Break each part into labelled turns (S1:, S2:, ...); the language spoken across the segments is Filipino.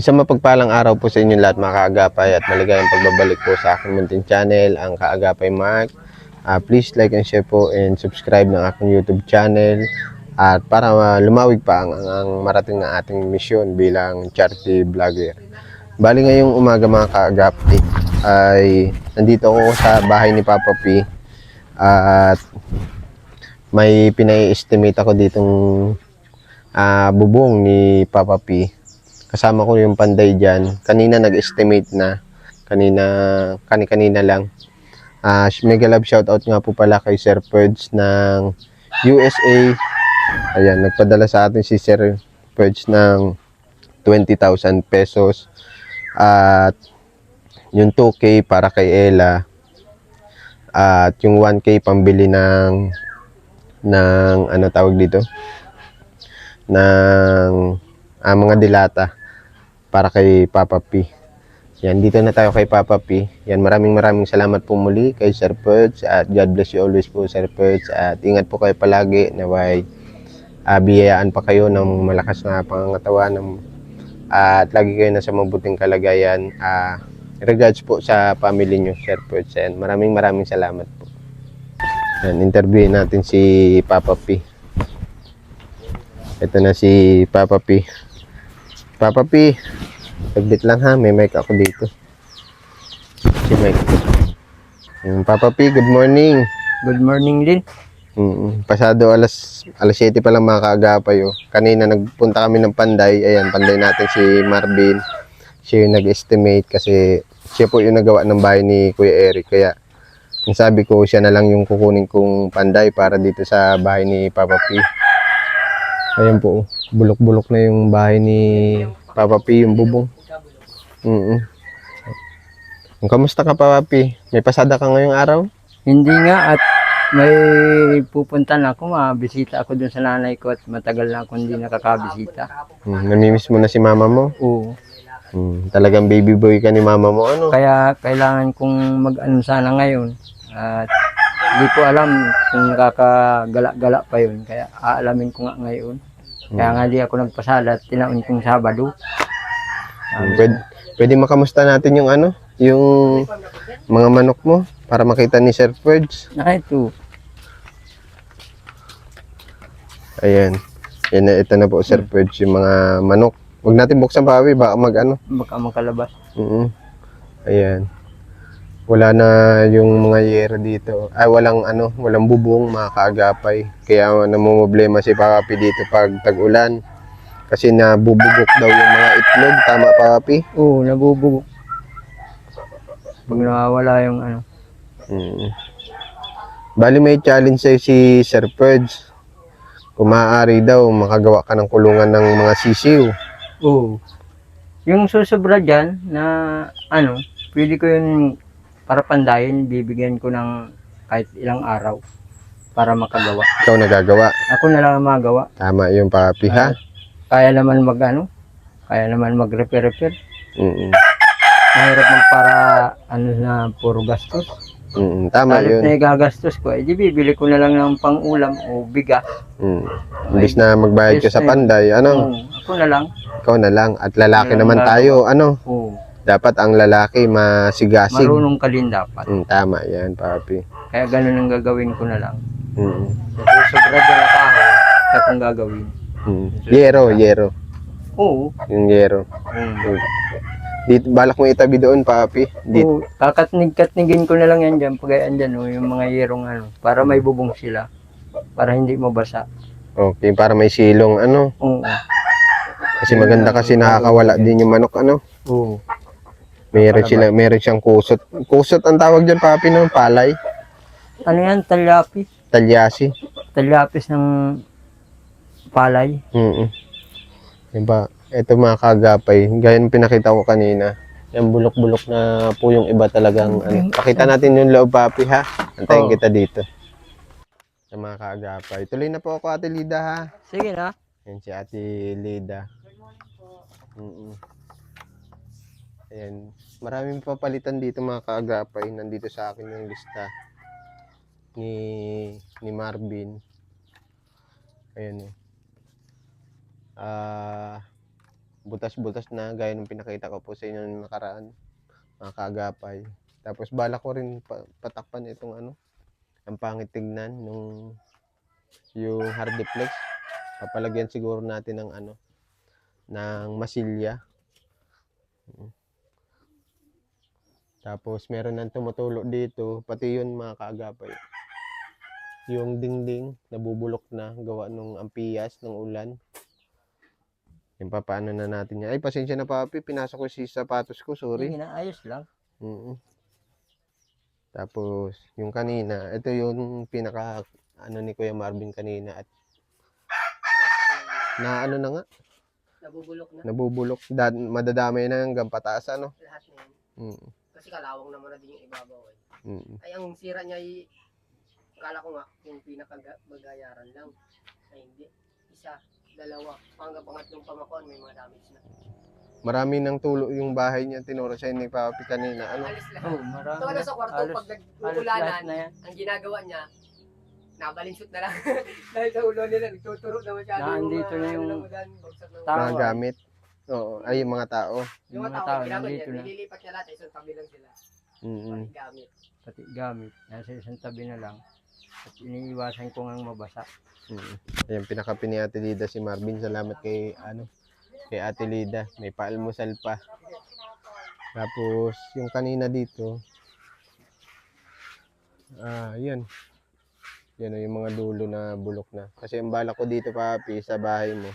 S1: Isang mapagpalang araw po sa inyo lahat mga kaagapay at maligayang pagbabalik po sa aking munting channel, ang Kaagapay Mark. Please like and share po and subscribe ng aking YouTube channel at para lumawig pa ang marating na ating misyon bilang charity vlogger. Bali ngayong umaga mga kaagapay ay nandito ako sa bahay ni Papa P at may pinai-estimate ako ditong bubong ni Papa P. Kasama ko yung panday dyan. Kanina nag-estimate na. Kanina lang. Mega love shoutout nga po pala kay Sir Purge ng USA. Ayan, nagpadala sa atin si Sir Purge ng 20,000 pesos. At yung 2K para kay Ella. At yung 1K pambili ng ano tawag dito? Ng mga dilata para kay Papa P. Yan, dito na tayo kay Papa P. Yan, maraming salamat po muli kay Sir Purge at God bless you always po Sir Purge at ingat po kayo palagi naway biyayaan pa kayo ng malakas na pangangatawan at lagi kayo nasa mabuting kalagayan. Regards po sa family nyo Sir Purge and maraming salamat po. Yan, interviewin natin si Papa P. Ito na si Papa P. Papa P, saglit lang ha, may mic ako dito. Si mic. Papa P, good morning.
S2: Good morning din.
S1: Pasado alas 7 pa lang mga kaagapay. Kanina nagpunta kami ng Panday. Ayan, Panday natin si Marvin. Siya yung nag-estimate kasi siya po yung nagawa ng bahay ni Kuya Eric. Kaya yung sabi ko, siya na lang yung kukunin kong Panday para dito sa bahay ni Papa P. Ayan po, bulok-bulok na yung bahay ni Papa P, yung bubong. Kamusta ka, Papa P? May pasada ka ngayong araw?
S2: Hindi nga at may pupuntan ako, mabisita ako dun sa nanay ko at matagal na ako hindi nakakabisita.
S1: Namimiss mo na si mama mo?
S2: Oo.
S1: Talagang baby boy ka ni mama mo, ano?
S2: Kaya kailangan kong mag-ano sana ngayon. At hindi ko alam kung nakakagala-gala pa yun. Kaya aalamin ko nga ngayon. Kaya nga di ako nagpasala at tinaon kong Sabado.
S1: Pwede makamusta natin yung ano? Yung mga manok mo para makita ni Sir Purge.
S2: Ito.
S1: Ayan. Ito na po Sir Purge yung mga manok. Huwag natin buksan pa, baka mag-ano.
S2: Baka makalabas.
S1: Ayan. Wala na yung mga yero dito. Walang bubong mga kaagapay. Kaya namumblema si Papa P dito pag tag-ulan. Kasi nabubugok daw yung mga itlog. Tama, Papa P?
S2: Oo, nabubugok. Pag nawawala yung ano.
S1: Bali may challenge sa'yo si Sir Purge. Kung maaari daw, makagawa ka ng kulungan ng mga sisiw.
S2: Oo. Yung susobra dyan na ano, pwede ko yun para pandayin, bibigyan ko ng kahit ilang araw para makagawa.
S1: Ikaw nagagawa.
S2: Ako na lang ang magawa.
S1: Tama yung Papi, ha?
S2: Kaya naman kaya naman mag-repair. Mahirap para ano na puro gastos.
S1: Tama
S2: Halit
S1: yun.
S2: na igagastos ko, di bibili ko na lang ng pang-ulam o bigas.
S1: Imbis na magbayad ka sa panday, ano?
S2: Ako na lang.
S1: Ikaw na lang. At lalaki naman tayo, ano? Dapat ang lalaki masigasig.
S2: Marunong ka din dapat.
S1: Tama yan, Papi.
S2: Kaya ganun ang gagawin ko na lang. Sobra dyan na kahoy, sa kung gagawin.
S1: Yero.
S2: Oo.
S1: Yung yero. Dito, balak mo itabi doon, Papi.
S2: Oo. Kakatnig-katnigin ko na lang yan dyan, pagayaan dyan, yung mga yerong ano, para may bubong sila. Para hindi mabasa.
S1: Okay, para may silong, ano?
S2: Oo.
S1: Kasi maganda kasi nakakawala din yung manok, ano?
S2: Oo.
S1: Meron siyang kusot. Kusot ang tawag dyan, Papi, no? Palay.
S2: Ano yan? Talyapis.
S1: Talyasi.
S2: Talyapis ng palay.
S1: Diba? Ito mga kagapay. Gaya ng pinakita ko kanina. Yan, bulok-bulok na po yung iba talagang ano. Pakita natin yung loob, Papi, ha? Antayin kita dito. Sa mga kagapay. Tuloy na po ako, Ate Lida, ha?
S2: Sige na.
S1: Yan si Ate Lida. Ayan. Maraming papalitan dito mga kaagapay. Nandito sa akin yung lista ni Marvin. Ayan butas-butas na gaya ng pinakita ko po sa inyo ng nakaraan, mga kaagapay. Tapos bala ko rin patakpan itong ano, ang pangit tignan nung yung hardiplex. Papalagyan siguro natin ng ano, ng masilya. Tapos meron nang tumutulo dito, pati yun mga kaagapay. Yung dingding, nabubulok na, gawa nung ampiyas ng ulan. Yung papaano na natin yan. Ay, pasensya na papi, pinasok ko si sapatos ko, sorry.
S2: Hindi na, ayos lang.
S1: Mm. Tapos, yung kanina, ito yung pinaka, ano ni Kuya Marvin kanina at na ano na nga,
S3: Nabubulok na
S1: nabubulok, madadamay na hanggang pataas, ano.
S3: lahat na yan.
S1: Mm.
S3: Kasi kalawang naman na din yung ibabaw eh.
S1: Mm.
S3: Ay, ang sira niya ay, kala ko nga, yung pinakabagayaran lang. Ay, hindi. Isa, dalawa, hanggang pangatlong pamakon, may mga damage na.
S1: Marami nang tulo yung bahay niya, tinuro sa ni Papi kanina, ano.
S3: Alis lahat.
S2: Oh, marami.
S3: Ito na sa kwarto,
S2: Halos-
S3: pag
S2: halos
S3: nag-uulanan,
S2: lahat na yan.
S3: ang ginagawa niya, nabalinsot na lang. Dahil sa ulo nila, nagtuturo na masyado
S2: Nandito na yung
S3: ulan, bagsak ng
S2: tao.
S1: Mga gamit. Oo, ay yung mga tao.
S3: Yung mga tao, ginagawa niya, nililipat niya lahat, isang tabi lang sila.
S1: Mm.
S3: Pati gamit.
S2: Pati gamit. Nasa isang tabi na lang. At iniiwasan ko ngang mabasa.
S1: Mm. Ayan, pinakapi ni Ate Lida si Marvin. Salamat kay, ano, kay Ate Lida. May paalmusal pa. Tapos, yung kanina dito, yan. Yan yung mga dulo na bulok na. Kasi ang bala ko dito, Papi, sa bahay mo,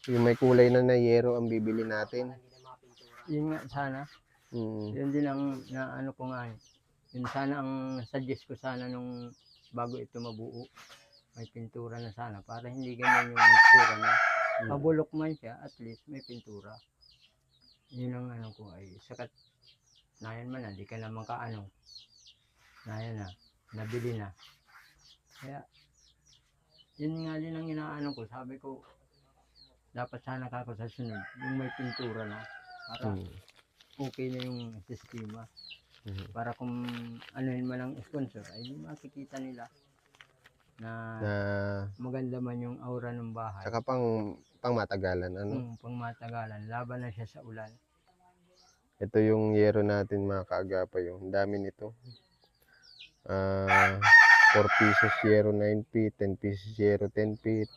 S1: yung may kulay na yero ang bibili natin.
S3: Hindi na mapintura.
S2: Yun nga sana.
S1: Mm.
S2: Yun din ang naano ko nga eh. Yun sana ang suggest ko sana nung bago ito mabuo. May pintura na sana para hindi ganyan yung pintura na. Mabulok man siya, at least may pintura. Yun ang ano ko ay sakat. Nayan man na, di ka naman kaano. Nayan na, nabili na. Kaya, yun nga din ang inaano ko. Sabi ko, dapat sana kako sa sunod, yung may pintura na. Para
S1: Mm.
S2: okay na yung sistema.
S1: Mhm.
S2: Para kung anuhin man ang sponsor, ay makikita nila na
S1: Na,
S2: maganda man yung aura ng bahay.
S1: saka pang matagalan, ano.
S2: Pang matagalan, laban na siya sa ulan.
S1: Ito yung yero natin mga kaagapay. Yung dami nito. 4 pieces yero 9 feet, 10 pieces yero 10 feet,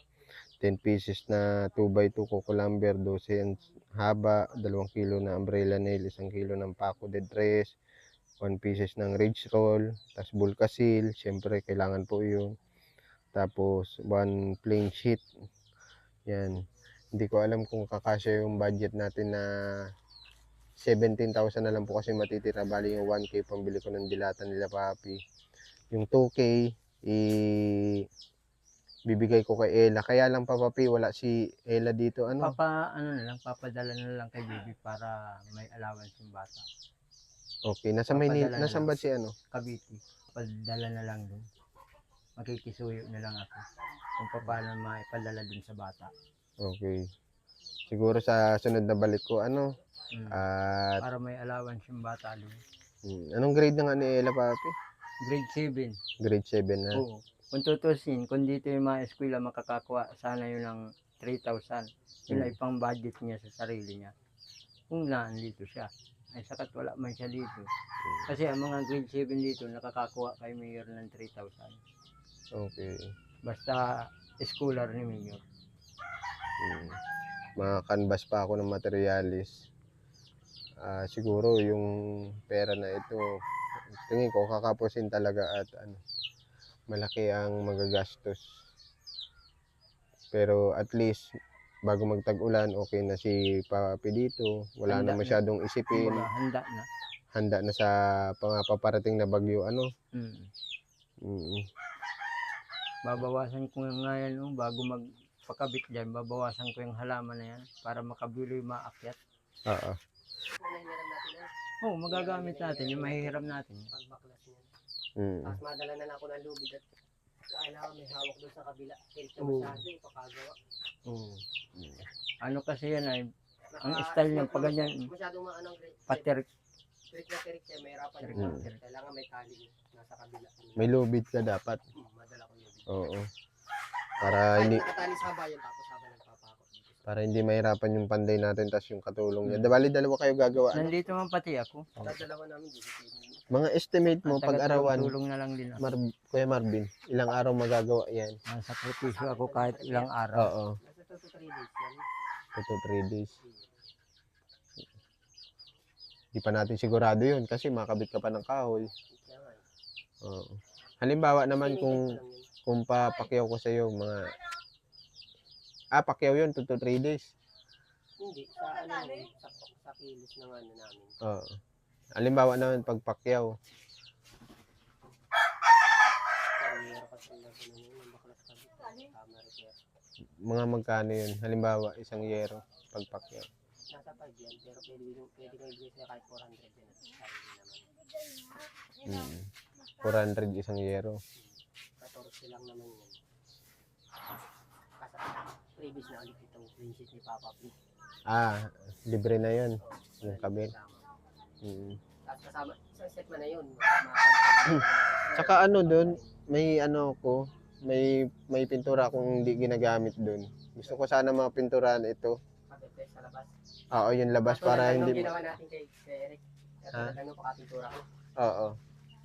S1: 10 pieces na 2x2 kukulamber, 12 ang haba, 2 kilo na umbrella nail, 1 kilo ng Paco de Tres, 1 pieces ng ridge roll, tas bulkasil, syempre kailangan po yun. Tapos 1 plain sheet. Yan. Hindi ko alam kung kakasya yung budget natin na 17,000 na lang po kasi matitira. Bali yung 1K pambili ko ng dilata nila Papi. Yung 2K, bibigay ko kay Ella. Kaya lang pa Papi, wala si Ella dito. Ano?
S2: Papadala na lang kay Bibi para may allowance yung bata.
S1: Okay, nasa Maynila,
S2: Papadala na
S1: nasa
S2: lang.
S1: ba si ano?
S2: Cavite, padala na lang dun. Makikisuyo na lang ako kung paano maipadala dun sa bata.
S1: Okay. Siguro sa sunod na balik ko, ano? At,
S2: Para may allowance yung bata dun.
S1: anong grade na nga ni Ella Papi?
S2: Grade 7.
S1: Grade 7 na.
S2: Oo. Kung tutusin, kung dito yung mga eskwela makakakuha, sana yun ng 3,000. Yun ay pang budget niya sa sarili niya. Kung nandito siya. Ay sakat wala man siya dito. Kasi ang mga grade 7 dito, nakakakuha kay Mayor ng 3,000.
S1: Okay.
S2: Basta schooler ni Mayor.
S1: Mga canvas pa ako ng materialis. Siguro yung pera na ito, tingin ko kakapusin talaga at ano, malaki ang magagastos. Pero at least bago magtag-ulan, okay na si Papi dito. Wala
S2: Handa
S1: na
S2: na.
S1: masyadong isipin.
S2: Kumbaga, handa na.
S1: Handa na sa paparating na bagyo, ano.
S2: Mm.
S1: Mm.
S2: Babawasan ko nga yan, bago magpakabit dyan, babawasan ko yung halaman na yan para makabilo yung maakyat.
S1: Oo.
S3: Kung nahiram natin yan,
S2: Oo, magagamit natin, yung mahihiram natin.
S3: pagbaklas niya.
S1: Mm.
S3: Tapos madala na lang ako ng lubid at kailangan may hawak doon sa kabila. Tilt na
S2: Oo.
S3: masyado, ipakagawa.
S2: Oo. Ano kasi yan ay, ang style niya, pag ganyan,
S3: Masyadong maanong grade.
S2: pater,
S3: Trick na trick siya, may hirapan
S2: Trick
S3: niya.
S2: na trick.
S3: Kailangan may tali nasa kabila.
S1: May lubid ka dapat.
S3: Madala ko lubid.
S1: Oo. Para
S3: Kahit
S1: hindi,
S3: nakatali sa bayan, tapos habang nagpapakot dito sa
S1: Para hindi mahirapan yung panday natin tas yung katulong niya. Bali, dalawa kayo gagawa. Ano?
S2: Nandito man pati ako.
S3: Dadalawa namin dito.
S1: Mga estimate mo,
S2: Ang
S1: pag-arawan,
S2: tulong na lang din ako.
S1: Kuya Marvin, ilang araw magagawa yan?
S2: Ang sakripisyo ako kahit ilang araw.
S1: Oo,
S3: Nasa 2 to 3 days yan.
S1: 2 to 3 days. Di pa natin sigurado yun kasi makabit ka pa ng kahoy.
S3: Kaya nga.
S1: Oo. Halimbawa naman
S3: Estimated ko lang yun.
S1: kung papakyaw ko sa iyo mga pakyaw yun 2 to 3 days.
S3: Hindi, sa ano yun, sa kilos ng ano namin.
S1: Oo. Halimbawa naman pag pakyaw,
S3: Kariyero kasi lang ko yun, ang baklas ka dito. Tama repair.
S1: mga magkano yun? Halimbawa isang yero pag pakyaw.
S3: Nasa 5 yan, pero pwede ko ibigay sila kahit 400 yan at sarili naman.
S1: 400 isang yero.
S3: 14 lang naman yan. Kasi previous na ulit itong princess ni Papa P.
S1: Libre na yun. Yung kabit.
S3: Tapos kasama, sa set mo na yun.
S1: Tsaka ano dun, may ano ko, may pintura akong hindi ginagamit dun. Gusto ko sana mapinturahan ito.
S3: Kapit sa labas.
S1: Oo, yung labas para
S3: Yung
S1: hindi
S3: ginawa natin kay Eric. Kaya talagang yung pakapintura ko.
S1: Oo.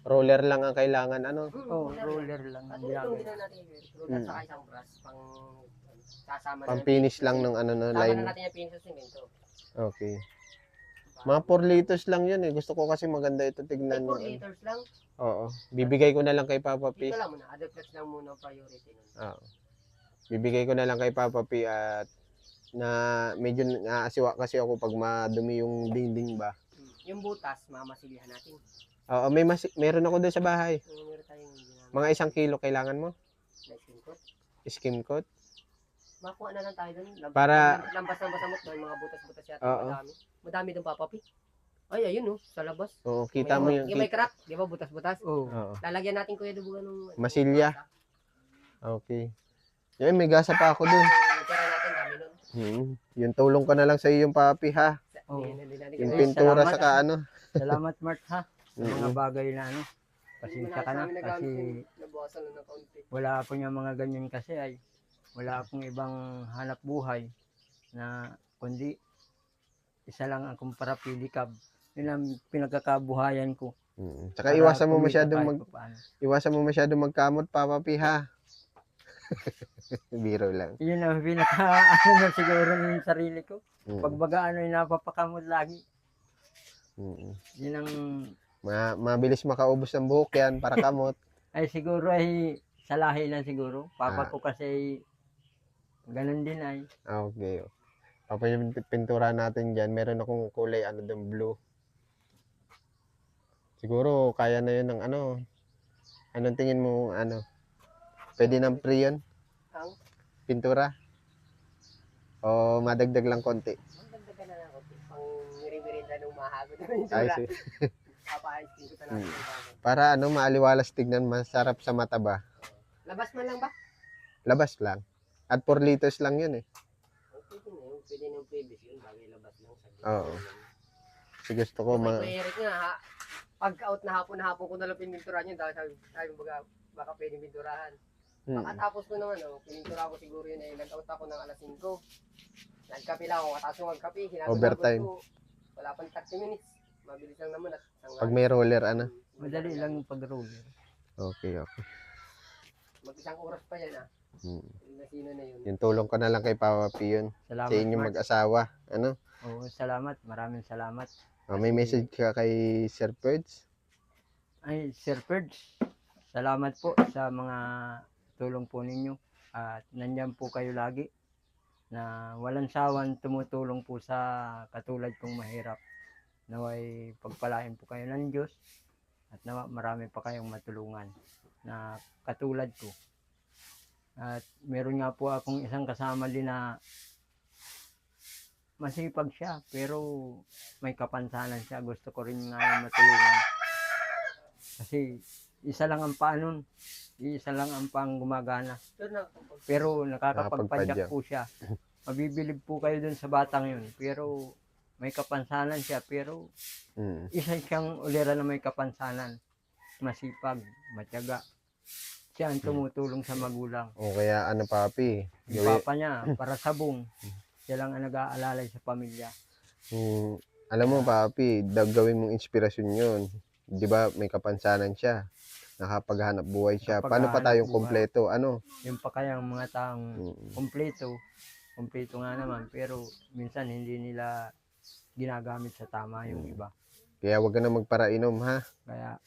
S1: Roller lang ang kailangan ano.
S2: Oh, roller lang
S3: At
S2: ang
S3: itong
S2: ginagawa.
S3: ginawa natin kay Eric. Roller saka isang brush pang sasama na.
S1: Pang-finish lang ng ano no,
S3: Sama
S1: line.
S3: na natin yung finish sa semento.
S1: Okay. Mga 4 liters lang yun eh. Gusto ko kasi maganda ito
S3: Ay,
S1: tignan
S3: 4
S1: mo.
S3: liters lang.
S1: Oo. Bibigay ko na lang kay Papa P.
S3: Dito lang muna. Adapters lang muna ang priority nun.
S1: Oo. Bibigay ko na lang kay Papa P at na medyo naasiwa kasi ako pag madumi yung dingding ba.
S3: Yung butas, mamasilyahan natin.
S1: Oo, meron ako doon sa bahay.
S3: Meron tayong ginamit
S1: Mga 1 kilo kailangan mo?
S3: na skin coat.
S1: Skim coat?
S3: Makuha na lang tayo doon.
S1: Para-
S3: Lambas-lambas mo doon, mga butas-butas yata.
S1: Oo.
S3: Madami. Madami doon, Papa P. Ay, ayun oh, sa labas.
S1: Oo, kita mo yung...
S3: Yung may crack, di ba, butas-butas.
S2: Oh,
S1: Oo.
S3: Lalagyan natin kuya dubugan ng...
S1: Masilya. Okay. Yan, may gasa pa ako doon.
S3: Yung pera natin, dami nun.
S1: Yung tulong ko na lang sa iyo yung papi ha.
S2: Oh.
S3: Hindi natin
S1: Yung
S2: Ay,
S1: pintura
S2: salamat.
S1: saka ano.
S2: salamat Mark ha. Sa mga bagay na ano. Pasensya ka na kasi
S3: Nabawasan lang ng kaunti.
S2: wala ako yung mga ganyan kasi ay wala akong ibang hanap buhay na kundi isa lang akong parapilikab. Yun ang pinagkakabuhayan ko.
S1: Tsaka
S2: Para
S1: iwasan mo
S2: kumita
S1: masyadong
S2: kahit papaano.
S1: iwasan mo masyadong magkamot pa papi ha. Biro lang.
S2: Yun ang pinaka ano na siguro ng sarili ko. Pagbaga ano yung napapakamot lagi. Yun ang
S1: Mabilis makaubos ng buhok yan para kamot.
S2: ay siguro ay sa lahi lang siguro. Papa ko kasi ganun din ay.
S1: Okay. Papa yung pintura natin dyan, meron akong kulay ano doon blue. Siguro kaya na yun ng ano. Anong tingin mo ano? Pwede ng pre yun?
S3: Ang?
S1: Pintura? O madagdag lang konti?
S3: Magdagdagan na lang ako. Pang miri-mirinda nung mahagod na yung
S1: Ay,
S3: sura.
S1: see.
S3: Papaayos ko na natin yung bago.
S1: Para ano, maaliwalas tignan, masarap sa mata ba?
S3: Labas man lang ba?
S1: Labas lang. At 4 liters lang yun eh.
S3: Pwede na yun. Pwede na yung previous yun. Bagay labas lang.
S1: Oo. Kasi gusto ko
S3: Kay Eric nga ha. Pag-out na hapon ko na lang pininturahan yun. Dahil sabi baka pwedeng pinturahan. Pagkatapos ko naman, pinintura ko siguro yun eh. Nag-out ako ng alas 5. Nagkape lang ako. Katapos yung magkape.
S1: Overtime.
S3: Ko, wala pang 30 minutes. Mabilis lang naman. At
S1: pag may roller, ano?
S2: Madali lang yung pag-roller.
S1: Okay, okay.
S3: Mag-isang oras pa yan ah. Nasino na yun.
S1: Yung tulong ko na lang kay Papa P yun.
S2: Salamat
S1: Sa inyong
S2: Mark.
S1: mag-asawa. Ano?
S2: Oo, salamat. Maraming salamat.
S1: May message ka kay Sir Perds?
S2: Ay, Sir Perds, salamat po sa mga tulong po ninyo. At nandyan po kayo lagi na walang sawan tumutulong po sa katulad kong mahirap. Naway pagpalain po kayo ng Diyos at nawa marami pa kayong matulungan na katulad ko. At meron nga po akong isang kasama din na masipag siya pero may kapansanan siya. Gusto ko rin nga yung matulungan. Kasi isa lang ang paanon. Isa lang ang pang gumagana. Pero nakakapagpadyak po siya. Mabibilib po kayo dun sa batang yun. Pero may kapansanan siya. Pero isa siyang ulira na may kapansanan. Masipag, matyaga. Siya ang tumutulong sa magulang.
S1: O kaya ano papi?
S2: Yung papa niya, para sabong. Siya lang ang nag-aalalay sa pamilya.
S1: Alam mo, papi, gawin mong inspirasyon yun. Di ba, may kapansanan siya. Nakapaghanap buhay siya. Paano pa
S2: Nakapaghahanap
S1: tayong
S2: buhay.
S1: kompleto? Ano?
S2: Yung pa kayang mga taong
S1: Mm.
S2: kumpleto nga naman, pero minsan hindi nila ginagamit sa tama yung iba.
S1: Kaya wag ka na magparainom, ha?
S2: Kaya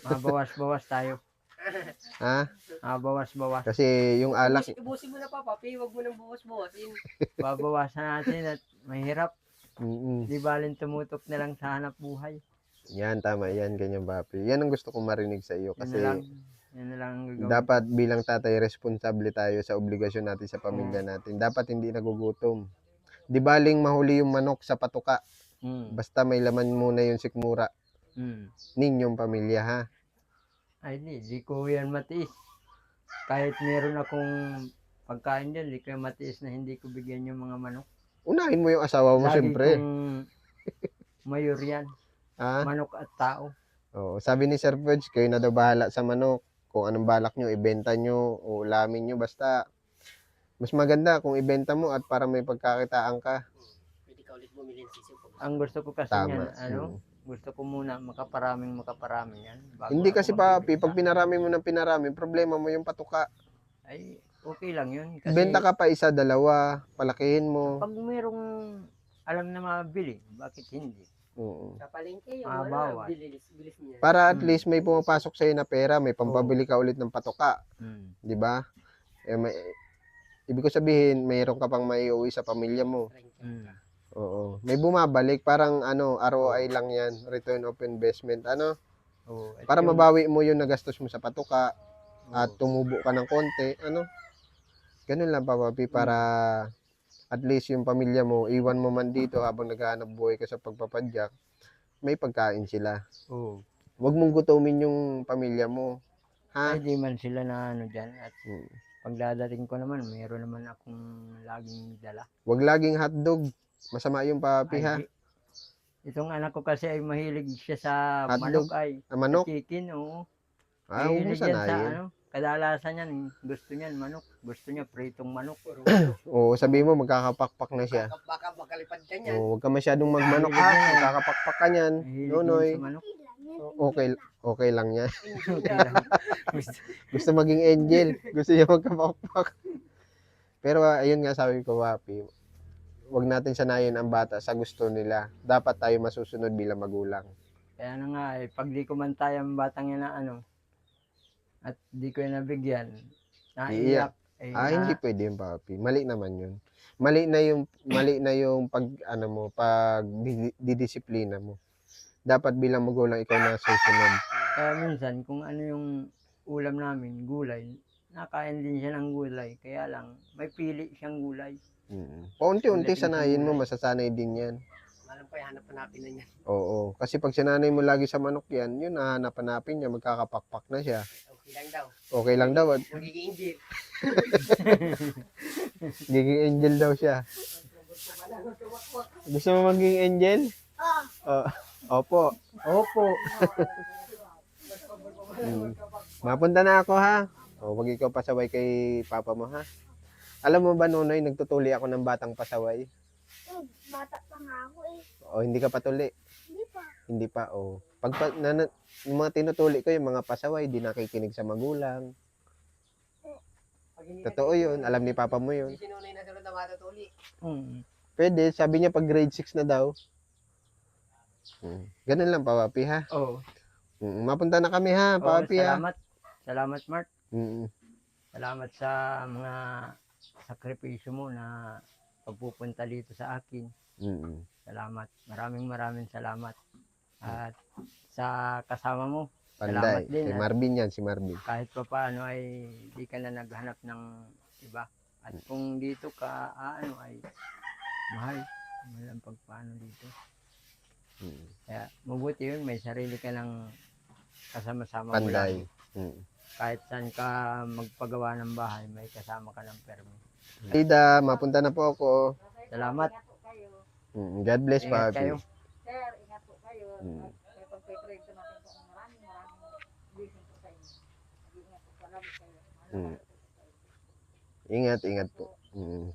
S2: mabawas-bawas tayo.
S1: Ha?
S2: Mabawas-bawas.
S1: Kasi yung alak,
S3: Ibusin mo na pa, papi. Huwag mo nang buhos-buhosin.
S2: Babawasan natin at mahirap.
S1: mm,
S2: Di balin tumutok na lang sa hanap buhay.
S1: yan, tama yan, ganyan, papi. Yan ang gusto kong marinig sa iyo.
S2: Yun na
S1: Kasi
S2: lang. Yan na lang ang gagawin.
S1: dapat bilang tatay, responsable tayo sa obligasyon natin sa pamilya natin. Dapat hindi nagugutom. Di baling mahuli yung manok sa patuka.
S2: Mm.
S1: Basta may laman muna yung sikmura.
S2: Mm.
S1: Ninyong pamilya, ha?
S2: Ay, di ko yan matiis. Kahit meron akong pagkain dyan, di ko yan matiis na hindi ko bigyan yung mga manok.
S1: Unahin mo yung asawa mo,
S2: Lagi
S1: siyempre.
S2: kong mayor yan.
S1: Ha?
S2: Manok at tao.
S1: Oo, sabi ni Sir Fudge, kayo na daw bahala sa manok. Kung anong balak nyo, ibenta nyo o ulamin nyo. Basta, mas maganda kung ibenta mo at para may pagkakitaan ka.
S3: Pwede ka ulit bumili ng sisiw.
S2: Ang gusto ko kasi
S1: Tama.
S2: niyan, gusto ko muna makaparaming yan. bago
S1: Hindi
S2: ako
S1: kasi papi,
S2: magbibenta.
S1: pag pinarami mo ng pinarami, problema mo yung patuka.
S2: Ay, okay lang yun. Kasi
S1: Benta ka pa isa, dalawa, palakihin mo.
S2: pag merong alam na mabili, bakit hindi?
S1: Oo.
S3: Sa palengke, yung
S2: Bawal.
S3: bilis niya.
S1: Para at least may pumapasok sa'yo na pera, may pampabili ka ulit ng patuka.
S2: Mm.
S1: Di ba? Ibig ko sabihin, mayroon ka pang maiuwi sa pamilya mo.
S2: Mm.
S1: Oo. May bumabalik, parang ROI lang yan, return of investment.
S2: Oo, at
S1: Para
S2: yung-
S1: mabawi mo yung nagastos mo sa patuka at
S2: oo.
S1: tumubo ka ng konti, Ganun lang, papi, para at least yung pamilya mo, iwan mo man dito habang naghahanap buhay ka sa pagpapadyak, may pagkain sila.
S2: Oo.
S1: Huwag mong gutumin yung pamilya mo. Ha?
S2: Ay, di man sila na dyan. At
S1: Hmm.
S2: pagdadating ko naman, mayroon naman akong laging dala.
S1: Huwag laging hotdog. Masama yung papi,
S2: Ay,
S1: ha?
S2: itong anak ko kasi ay mahilig siya sa
S1: Hotdog?
S2: manok ay.
S1: Manok?
S2: Sa chicken, oo.
S1: Huwag mo
S2: Mahilig yan sa
S1: sanayin.
S2: kadalasan yan. Gusto niyan manok. Gusto niya pritong manok.
S1: Oo, sabi mo, magkakapakpak na siya.
S3: Baka makalipad ka niyan.
S1: Oo, huwag ka masyadong magmanok, ha? Magkakapakpak ka niyan.
S2: Mahilig
S1: Nonoy.
S2: yan sa manok.
S1: Okay lang yan.
S2: Okay lang.
S1: Gusto maging angel. Gusto niya magkapakpak. Pero ayun nga sabi ko, papi, huwag natin sanayin ang bata sa gusto nila. Dapat tayo masusunod bilang magulang.
S2: Kaya na nga, pag di ko man tayo ang batang yan na at di ko yan nabigyan, naiyak.
S1: Hindi pwede yun, papi. Mali naman yun. Mali na yung pag didisiplina mo. Dapat bilang magulang ikaw na susunod.
S2: Kaya minsan, kung ano yung ulam namin, gulay, nakain din siya ng gulay. Kaya lang, may pili siyang gulay.
S1: Paunti-unti
S2: Pagdating sa
S1: sanayin mo,
S2: gulay.
S1: masasanay din yan.
S3: Alam ko, hanap-hanapin na niya.
S1: Oo. Kasi pag sinanay mo lagi sa manok yan, yun nahanap-hanapin niya, magkakapakpak na siya.
S3: Okay lang daw.
S1: Okay lang daw. At
S3: Magiging angel.
S1: giging angel daw siya. Gusto mo maging angel? Opo.
S2: Opo.
S1: Mapunta na ako, ha? Wag ikaw pasaway kay papa mo, ha? Alam mo ba, Nonoy, nagtutuli ako ng batang pasaway?
S4: Bata pa nga ako eh.
S1: Hindi ka patuli.
S4: Hindi pa.
S1: Hindi pa, yung mga tinutuli ko, yung mga pasaway, di nakikinig sa magulang.
S3: Pag hindi
S1: Totoo yun, alam ni papa mo yun.
S3: Hindi sinunay na sunod na matutuli.
S1: Pwede, sabi niya pag grade 6 na daw. Ganun lang, papi, ha?
S2: Oo.
S1: Mapunta na kami, ha,
S2: Oo,
S1: papi, ha?
S2: salamat. Salamat, Mark.
S1: Mm.
S2: Salamat sa mga sakripisyo mo na pagpupunta dito sa akin.
S1: Mm.
S2: Salamat. Maraming salamat. At sa kasama mo,
S1: Panday.
S2: salamat din.
S1: Si Marvin yan, si Marvin.
S2: Kahit pa paano ay di ka na naghanap ng iba. At kung dito ka, ay mahal. Mahal ang pagpaano dito.
S1: Mm.
S2: Kaya mabuti yun, may sarili ka ng kasama-sama mo
S1: Panday.
S2: lang. Kahit saan ka magpagawa ng bahay, may kasama ka ng permi.
S1: Tida, mapunta na po ako.
S2: Salamat.
S1: God bless,
S2: Ingat
S1: papi.
S2: kayo.
S4: Sir, ingat po kayo.
S1: Mm.
S4: May pagpe-pray ko natin po. Maraming blessing po sa inyo. Ingat po. Salamat kayo.
S1: Ingat po.